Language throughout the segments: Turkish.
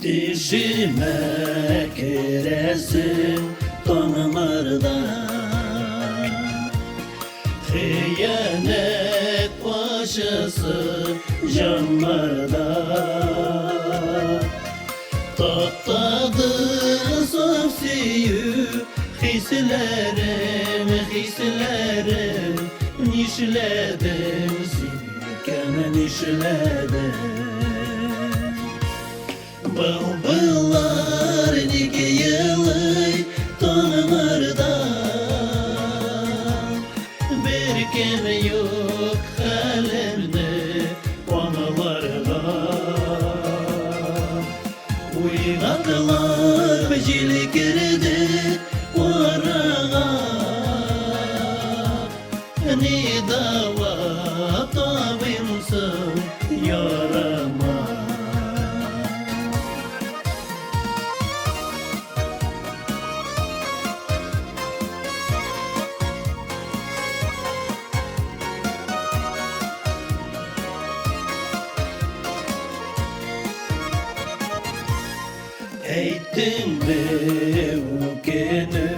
Dişime giresin tonlardan, hıyanet başısı canlarda. Tatladı sofsiyu hislerim, hislerim. Nişledim sirkeme nişledim. Bılbıllar niki yılı tonlardan, bir kim yok halimde onlarla. Uynaklar becili girdi orağa, ni dava tabimsin yarama. Eyttin mi o günü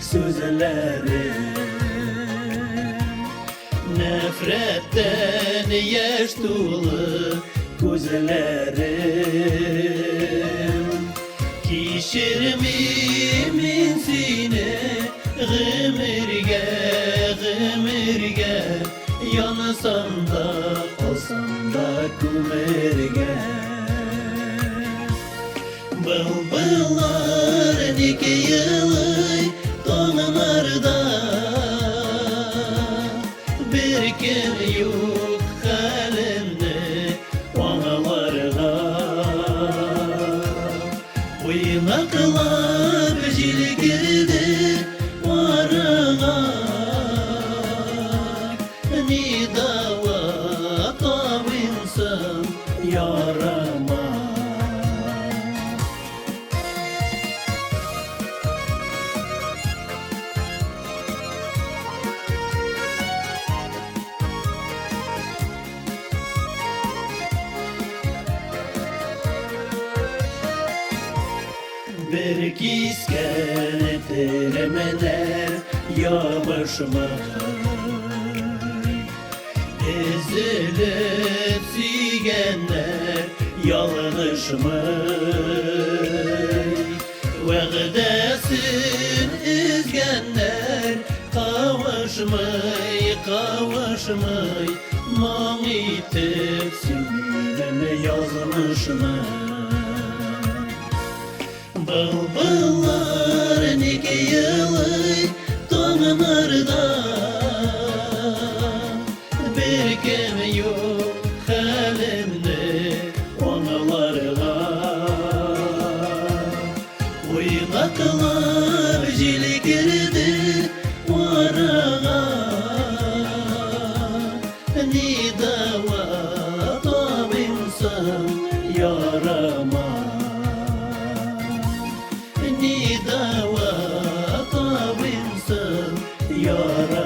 sözlerim, nefretten yaş dolu gözlerim. Kişirmimin sine gımirge, gımirge, yanısam da olsam da kumirge. Bılbıllar niki yılı tonlarda, bir kim yok halimde onlarla. Uynaklar becili girdi orağa, ni dava tabimsin yarama. Bir kisken termeler yavaşmay, ezilip sigenler yanlışmay. Vegdesin izgenler kavuşmay, kavuşmay. Mağitip sivilime yazmışmay. Bılbıllar niki yılı tonlarda, bir kim yok halimde onlarla. Uynaklar becili girdi orağa, ni dava tabimsin yarama. Ni dava tabimsin yarama.